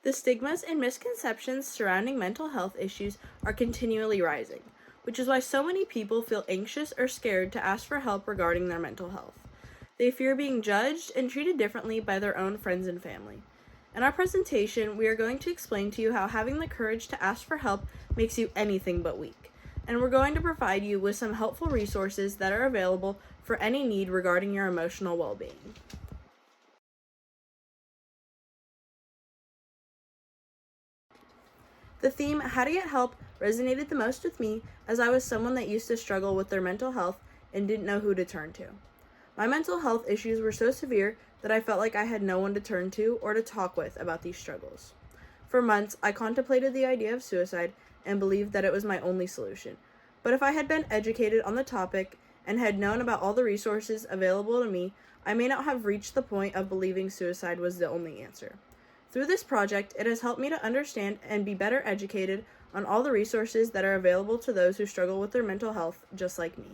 The stigmas and misconceptions surrounding mental health issues are continually rising, which is why so many people feel anxious or scared to ask for help regarding their mental health. They fear being judged and treated differently by their own friends and family. In our presentation, we are going to explain to you how having the courage to ask for help makes you anything but weak. And we're going to provide you with some helpful resources that are available for any need regarding your emotional well-being. The theme, How to Get Help, resonated the most with me as I was someone that used to struggle with their mental health and didn't know who to turn to. My mental health issues were so severe that I felt like I had no one to turn to or to talk with about these struggles. For months, I contemplated the idea of suicide and believed that it was my only solution. But if I had been educated on the topic and had known about all the resources available to me, I may not have reached the point of believing suicide was the only answer. Through this project, it has helped me to understand and be better educated on all the resources that are available to those who struggle with their mental health, just like me.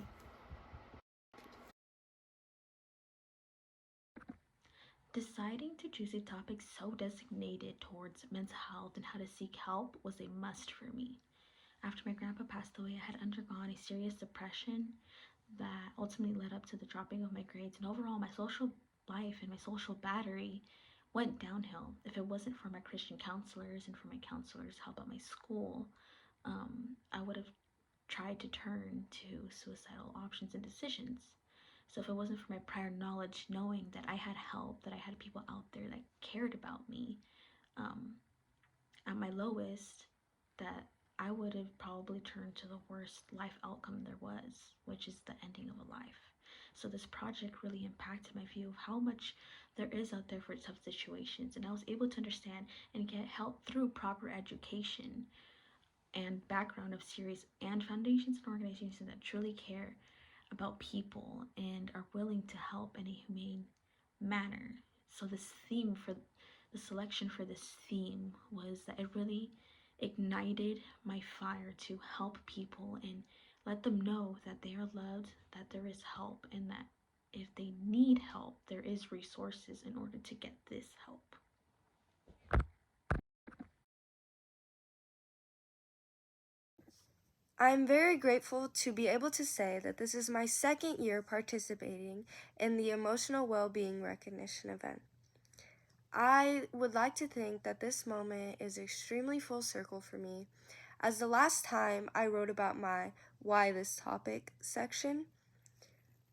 Deciding to choose a topic so designated towards mental health and how to seek help was a must for me. After my grandpa passed away, I had undergone a serious depression that ultimately led up to the dropping of my grades, and overall, my social life and my social battery went downhill. If it wasn't for my Christian counselors and for my counselors' help at my school, I would have tried to turn to suicidal options and decisions. So if it wasn't for my prior knowledge, knowing that I had help, that I had people out there that cared about me, um, at my lowest, that I would have probably turned to the worst life outcome there was, which is the ending of a life. So this project really impacted my view of how much there is out there for tough situations, and I was able to understand and get help through proper education and background of series and foundations and organizations that truly care about people and are willing to help in a humane manner. So this theme for the selection for this theme was that it really ignited my fire to help people and let them know that they are loved, that there is help, and that if they need help, there is resources in order to get this help. I'm very grateful to be able to say that this is my second year participating in the Emotional Wellbeing Recognition event. I would like to think that this moment is extremely full circle for me, as the last time I wrote about my Why This Topic section,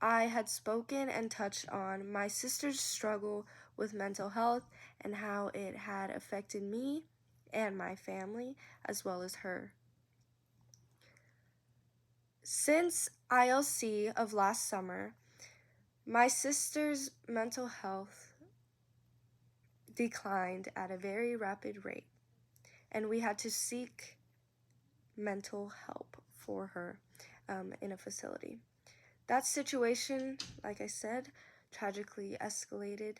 I had spoken and touched on my sister's struggle with mental health and how it had affected me and my family, as well as her. Since ILC of last summer, my sister's mental health declined at a very rapid rate, and we had to seek mental help for her in a facility. That situation, like I said, tragically escalated,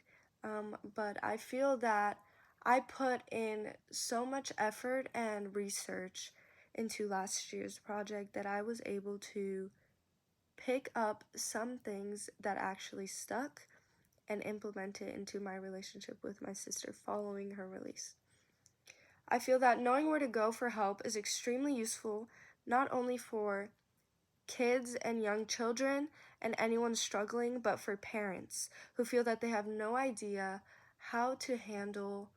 but I feel that I put in so much effort and research into last year's project that I was able to pick up some things that actually stuck and implement it into my relationship with my sister following her release. I feel that knowing where to go for help is extremely useful, not only for kids and young children and anyone struggling, but for parents who feel that they have no idea how to handle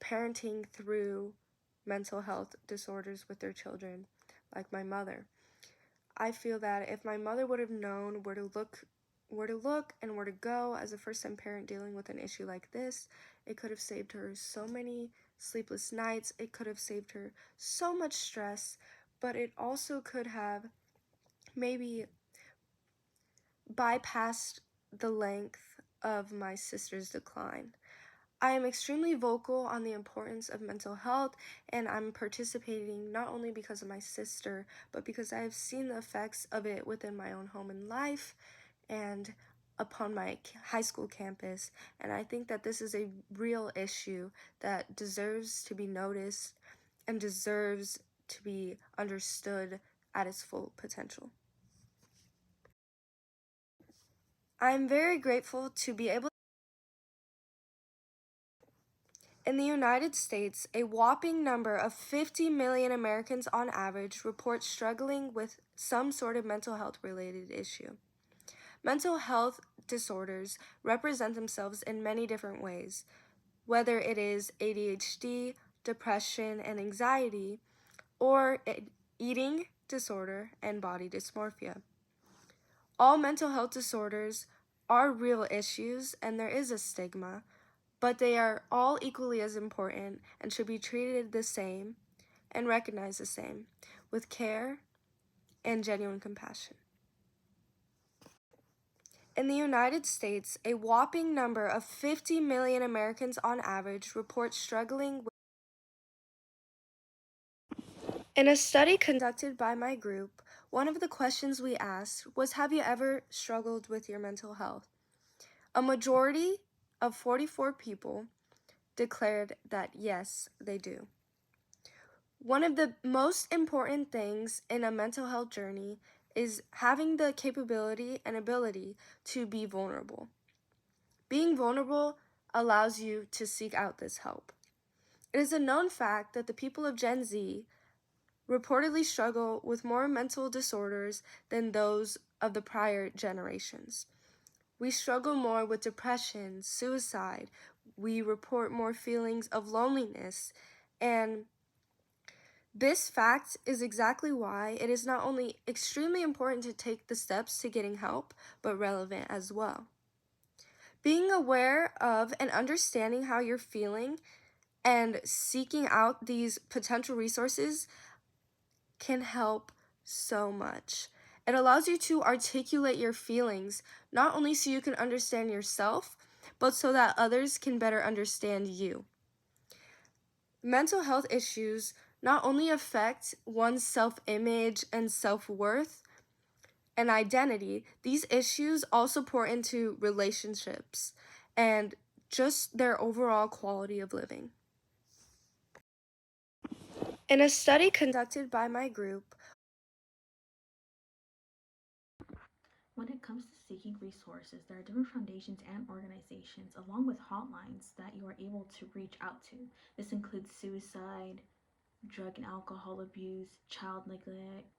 parenting through mental health disorders with their children, like my mother. I feel that if my mother would have known where to look and where to go as a first-time parent dealing with an issue like this, it could have saved her so many sleepless nights. It could have saved her so much stress, but it also could have maybe bypassed the length of my sister's decline. I am extremely vocal on the importance of mental health, and I'm participating not only because of my sister, but because I have seen the effects of it within my own home and life and upon my high school campus. And I think that this is a real issue that deserves to be noticed and deserves to be understood at its full potential. I'm very grateful to be able In the United States, a whopping number of 50 million Americans on average report struggling with some sort of mental health related issue. Mental health disorders represent themselves in many different ways, whether it is ADHD, depression, and anxiety, or eating disorder and body dysmorphia. All mental health disorders are real issues and there is a stigma, but they are all equally as important and should be treated the same and recognized the same, with care and genuine compassion. In the United States, a whopping number of 50 million Americans on average report struggling with. In a study conducted by my group, one of the questions we asked was, have you ever struggled with your mental health? A majority of 44 people declared that yes, they do. One of the most important things in a mental health journey is having the capability and ability to be vulnerable. Being vulnerable allows you to seek out this help. It is a known fact that the people of Gen Z reportedly struggle with more mental disorders than those of the prior generations. We struggle more with depression, suicide. We report more feelings of loneliness. And this fact is exactly why it is not only extremely important to take the steps to getting help, but relevant as well. Being aware of and understanding how you're feeling and seeking out these potential resources can help so much. It allows you to articulate your feelings, not only so you can understand yourself, but so that others can better understand you. Mental health issues not only affect one's self-image and self-worth and identity, these issues also pour into relationships and just their overall quality of living. In a study conducted by my group, When it comes to seeking resources, there are different foundations and organizations, along with hotlines, that you are able to reach out to. This includes suicide, drug and alcohol abuse, child neglect,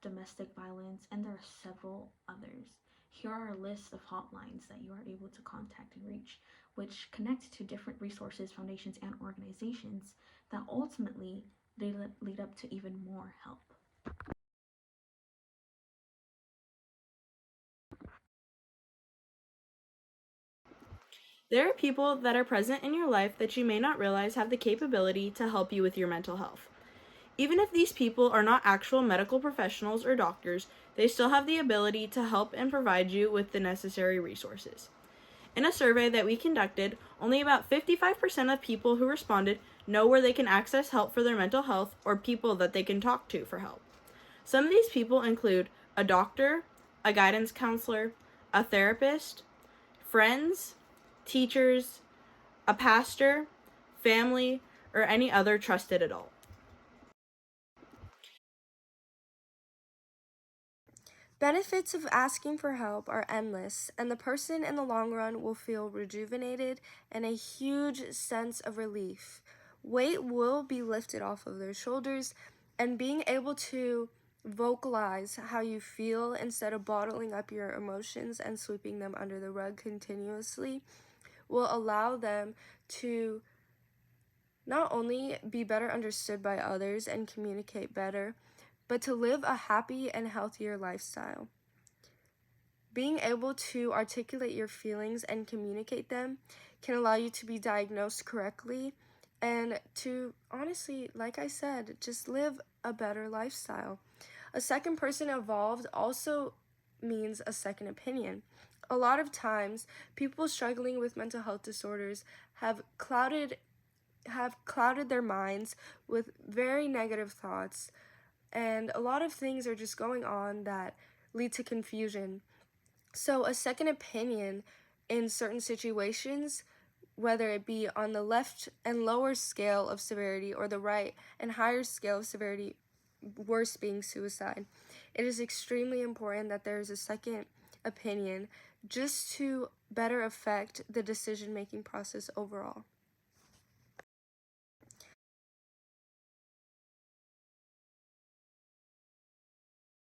domestic violence, and there are several others. Here are a list of hotlines that you are able to contact and reach, which connect to different resources, foundations, and organizations that ultimately lead up to even more help. There are people that are present in your life that you may not realize have the capability to help you with your mental health. Even if these people are not actual medical professionals or doctors, they still have the ability to help and provide you with the necessary resources. In a survey that we conducted, only about 55% of people who responded know where they can access help for their mental health or people that they can talk to for help. Some of these people include a doctor, a guidance counselor, a therapist, friends, teachers, a pastor, family, or any other trusted adult. benefits of asking for help are endless, and the person in the long run will feel rejuvenated and a huge sense of relief. Weight will be lifted off of their shoulders, and being able to vocalize how you feel instead of bottling up your emotions and sweeping them under the rug continuously will allow them to not only be better understood by others and communicate better, but to live a happy and healthier lifestyle. Being able to articulate your feelings and communicate them can allow you to be diagnosed correctly and to, honestly, like I said, just live a better lifestyle. A second person involved also means a second opinion. A lot of times, people struggling with mental health disorders have clouded their minds with very negative thoughts, and a lot of things are just going on that lead to confusion. So a second opinion in certain situations, whether it be on the left and lower scale of severity or the right and higher scale of severity, worst being suicide, it is extremely important that there is a second opinion just to better affect the decision-making process overall.